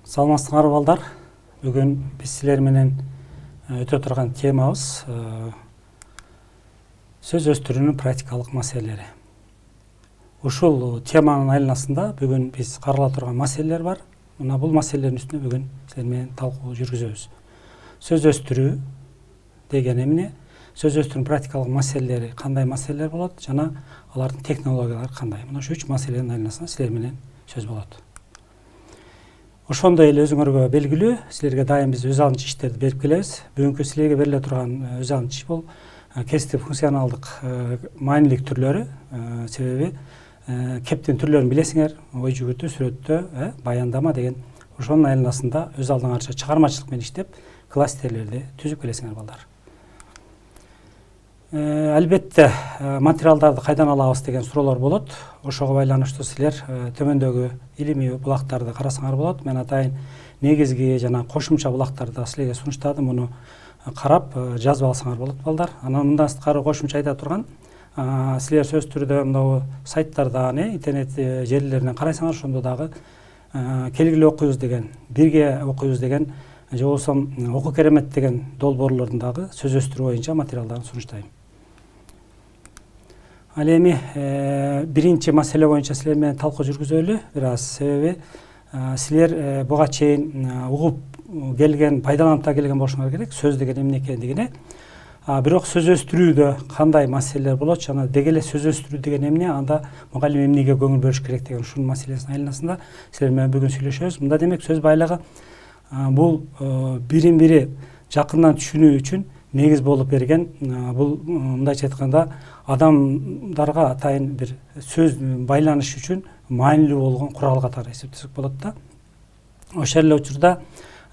Саламатсыздар балдар. Бүгін біз силер менен өтө турган темабыз сөз өстүрүүнүн практикалык маселелери. Ушул теманын айланасында бүгүн биз карала турган маселелер бар. Мына бул маселелердин үстүнө бүгүн силер менен талкуу жүргүзөбүз. Сөз өстүрүү деген эмне? Сөз өстүрүүнүн практикалык маселелери кандай маселелер болот жана алардын технологиялары кандай? Мына ушу 3 маселенин айланасында силер менен сөз болот. Ошондой эле өзүңөргө белгилүү, силерге дайым биз өз алынчы иштерди берип келебиз. Бүгүнкү силерге бериле турган өз алынчы иш бул кесиптик функционалдык маанилик түрлөрү. Себеби кептин түрлөрүн билесиңер, ой жүгүртүү, сүрөттөө, баяндама деген. Ошонун айланасында өз алдыңарча чыгармачылык менен иштеп, кластерлерди түзүп келесиңер балдар. Албетте материалдарды кайдан алабыз деген суроолор болот. Ошого байланыштуу силер төмөндөгү илимий булактарды карасаңар болот. Мен атайын негизги жана кошумча булактарды силерге сунуштадым. Муну карап жазып алсаңар болот балдар. Анан мындан сырткары кошумча айта турган силер сөз түрдө мына сайттардан, интернет жерлеринен карайсаңар, ошондо дагы келгиле окуйбуз деген, бирге окуйбуз деген, же болбосо окуу керемет деген долбоорлордун дагы сөз өстүрүү боюнча материалдарын сунуштайм. Ал эми биринчи маселе боюнча силер менен талкуу жүргүзөлү бир аз. Себеби силер буга чейин угуп келген, пайдаланып да келген болушуңар керек сөз деген эмне экендигине. Бирок сөз өстүрүүдө кандай маселелер болот жана деги эле сөз өстүрүү деген эмне, анда мугалим эмнеге көңүл бөлүш керек деген ушунун маселесинин айланасында силер менен бүгүн сүйлөшөбүз. Мында демек сөз байлыгы бул бирин бири жакындан түшүнүү үчүн негиз болуп берген. Бул мындайча айтканда адамдарга атайын бир сөз байланыш үчүн маанилүү болгон курал катары эсептесек болот да. Ошол эле учурда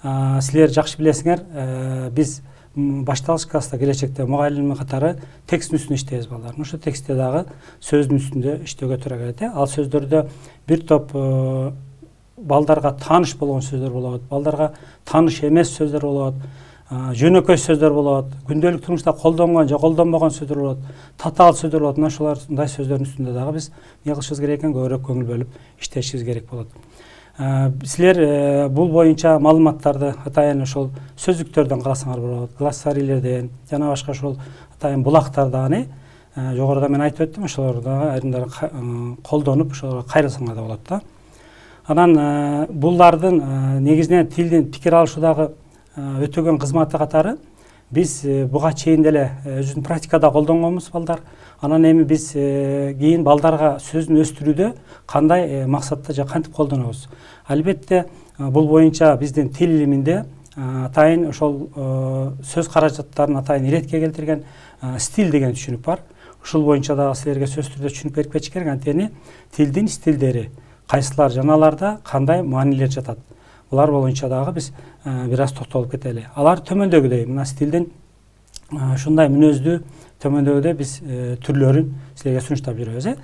силер жакшы билесиңер, биз башталгыч класста келечекте мугалим катары тексттин үстүндө иштейбиз балдар. Ошо текстте дагы сөздүн үстүндө иштөөгө туура келет. Ал сөздөрдө бир топ балдарга тааныш болгон сөздөр болот, балдарга тааныш эмес сөздөр болот, жөнөкөй сөздөр болот, күндөлүк турмушта колдонгон же колдонбогон сөздөр болот, татаал сөздөр болот. Мына ушулардай сөздөрдүн үстүндө дагы биз эмне кылышыбыз керек экен, көбүрөөк көңүл бөлүп иштешибиз керек болот. Силер бул боюнча маалыматтарды атайын ошол сөздүктөрдөн карасаңар болот, глоссарийлерден жана башка ошол атайын булактардан, жогоруда мен айтып өттүм, ошолорду айрымдары колдонуп ошолорго кайрылсаңар да болот да. Анан булардын негизинен тилдин пикир алышуудагы өтөгөн кызматы катары биз буга чейин деле өзүбүздүн практикада колдонгонбуз балдар. Анан эми биз кийин балдарга сөздүн өстүрүүдө кандай максатта же кантип колдонобуз. Албетте бул боюнча биздин тил илиминде атайын ошол сөз каражаттарын атайын иретке келтирген стиль деген түшүнүк бар. Ушул боюнча дагы силерге сөз түрдө түшүнүк берип кетиш керек. Анткени тилдин стилдери кайсылар жаналарда кандай маанилер жатат. Булар боюнча дагы биз бир аз токтолуп кетели. Алар төмөндөгүдөй, мына стилдин ушундай мүнөздүү төмөндөгүдөй биз түрлөрүн силерге сунуштап жүрөбүз.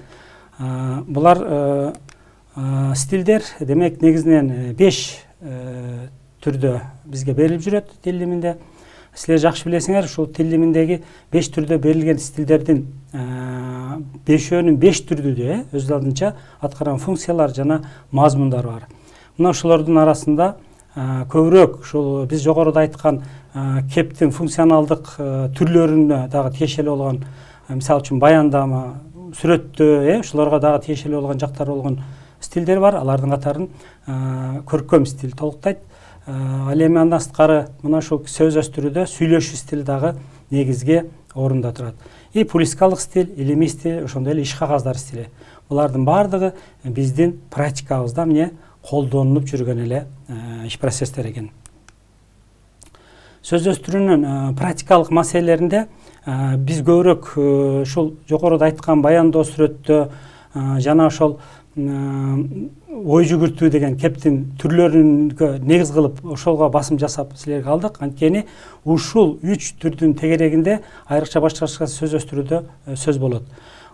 Булар стилдер демек негизинен 5 түрдө бизге берилип жүрөт тил илиминде. Силер жакшы билесиңер, ушул тил илиминдеги 5 түрдө берилген стилдердин 5өөнүн 5 түрдүү өз алдынча аткарган функциялар жана мазмундары бар. Мына ошолордун арасында көбүрөөк ушул биз жогоруда айткан кептин функционалдык түрлөрүнө дагы тиешелүү болгон, мисалы үчүн баяндама, сүрөттөө, ушуларга дагы тиешелүү болгон жактары болгон стилдер бар. Алардын катарын көркөм стиль толуктайт. Ал эми андан сырткары мына ушул сөз өстүрүүдө сүйлөшүү стили дагы негизги орунда турат. Пулискалык стиль, илимий стиль, ошондой эле иш кагаздар стили. Булардын баардыгы биздин практикабызда эмне колдонулуп жүргөн эле иш процесстер экен. Сөз өстүрүүнүн практикалык маселелеринде биз көбүрөөк ушул жогоруда айткан баяндоо, сүрөттөө жана ошол ой жүгүртүү деген кептин түрлөрүнгө негиз кылып ошолго басым жасап силерге алдык. Анткени ушул 3 түрдүн тегерегинде айрыкча башка сөз өстүрүүдө сөз болот.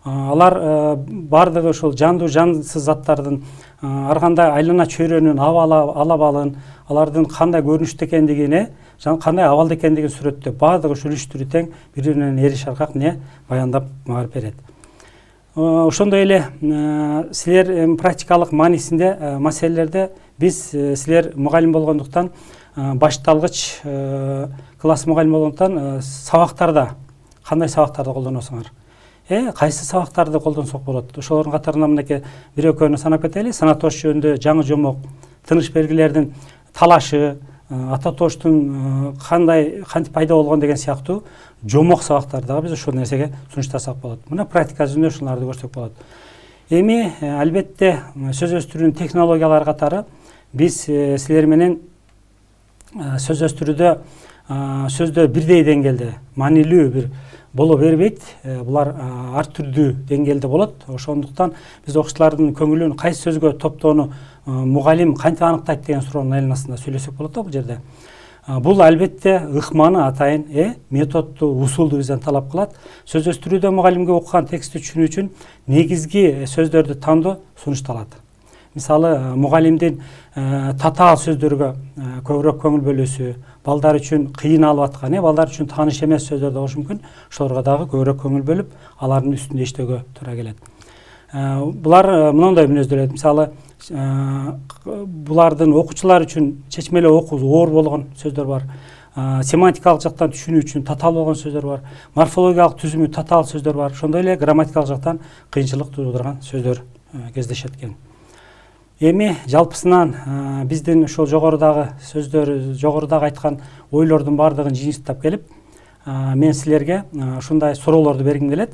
Алар баардыгы ошол жандуу жансыз заттардын ар кандай айлана чөйрөнүн алабалын, алардын кандай көрүнүштө экендигине, жана кандай абалда экендигин сүрөттөп, баардыгы ушул 3 түрү тең бири-биринен эри шаркак баяндап барып берет. Ошондой эле силер практикалык маанисинде маселелерде биз силер мугалим болгондуктан башталгыч класс мугалими болгондуктан сабактарда кандай сабактарды колдоносуңар? Кайсы сабактарды колдонсок болот? Ошолордун катарында мынакей бир экөөнү санап кетели. Санатош жөнүндө жаңы жомок, тыныч белгилердин талашы, ата тоштун кантип пайда болгон деген сыяктуу жомок сабактардагы биз ушул нерсеге сунуштасак болот. Мына практика жүзүндө ушуларды көрсөк болот. Эми албетте сөз өстүрүүнүн технологиялары катары биз силер менен сөз өстүрүүдө сөздө бирдей деңгээлде маанилүү бир боло бербейт. Булар ар түрдүү деңгээлде болот. Ошондуктан биз окуучулардын көңүлүн кайсы сөзгө топтоону мугалим кантип аныктайт деген суроонун айланасында сөйлөсөк болот да бул жерде. Бул албетте ыкманы атайын методду, усулду бизден талап кылат. Сөз өстүрүүдө мугалимге окуган текстти түшүнүү үчүн негизги сөздөрдү тандоо сунушталат. Мисалы, мугалимдин татаал сөздөргө көбүрөөк көңүл бөлүүсү, балдар үчүн кыйын алып аткан, балдар үчүн тааныш эмес сөздөр да болушу мүмкүн. Ошолорго дагы көбүрөөк көңүл бөлүп, алардын үстүндө иштөөгө туура келет. Булар мындай мүнөздөлөт. Мисалы, булардын окуучулар үчүн чечмелеп окуу оор болгон сөздөр бар. Семантикалык жактан түшүнүү үчүн татаал болгон сөздөр бар. Морфологиялык түзүмү татаал сөздөр бар. Ошондой эле грамматикалык жактан кыйынчылык туудурган сөздөр кездешет экен. Эми жалпысынан биздин ошол жогорудагы айткан ойлордун баардыгын жыйынтыктап келип, мен силерге ушундай суроолорду бергим келет.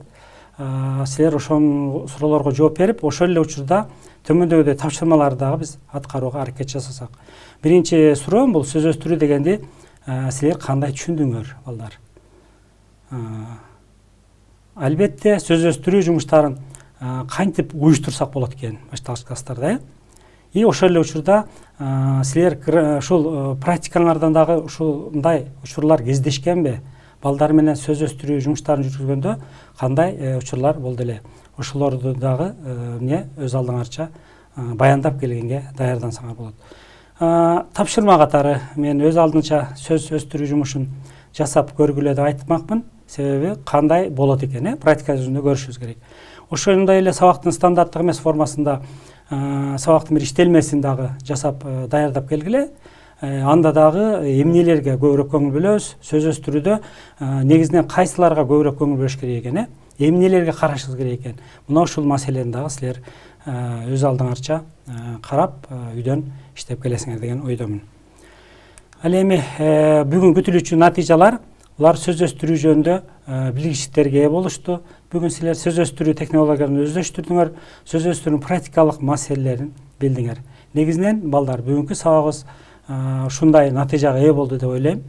Силер ошол суроолорго жооп берип, ошол эле учурда төмөндөгүдөй тапшырмаларды дагы биз аткарууга аракет жасасак. Биринчи суроом бул сөз өстүрүү дегенди силер кандай түшүндүңөр, балдар? Албетте сөз өстүрүү жумуштарын кантип уюштурсак болот экен башталгыч класстарда, И ошол эле учурда силер ушул практикаңардан дагы ушундай учурлар кездешкенби? Балдар менен сөз өстүрүү жумуштарын жүргүзгөндө кандай учурлар болду эле? Ошолорду дагы өз алдыңарча баяндап келгенге даярдансаңар болот. Тапшырма катары мен өз алдынча сөз өстүрүү жумушун жасап көргүлө деп айтмакмын. Себеби кандай болот экен, практика жүзүндө көрүшүбүз керек. Ошондой эле сабактын стандарттык эмес формасында сабактын бир иштелмесин дагы жасап даярдап келгиле. Анда дагы эмнелерге көбүрөөк көңүл бөлөбүз, сөз өстүрүүдө негизинен кайсыларга көбүрөөк көңүл бөлүш керек экен, эмнелерге карашыбыз керек экен. Мына ушул маселени дагы силер өз алдыңарча карап үйдөн иштеп келесиңер деген ойдомун. Ал эми бүгүн күтүлүүчү натыйжалар булар сөз өстүрүү жөнүндө билгичтиктерге ээ болушту. Бүгүн силер сөз өстүрүү технологияларын өздөштүрдүңөр, сөз өстүрүүнүн практикалык маселелерин билдиңер. Негизинен балдар бүгүнкү сабагыбыз ушундай натыйжага ээ болду деп ойлойм.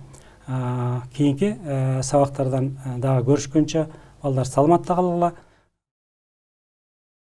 Кийинки сабактардан дагы көрүшкөнчө балдар саламатта калгыла.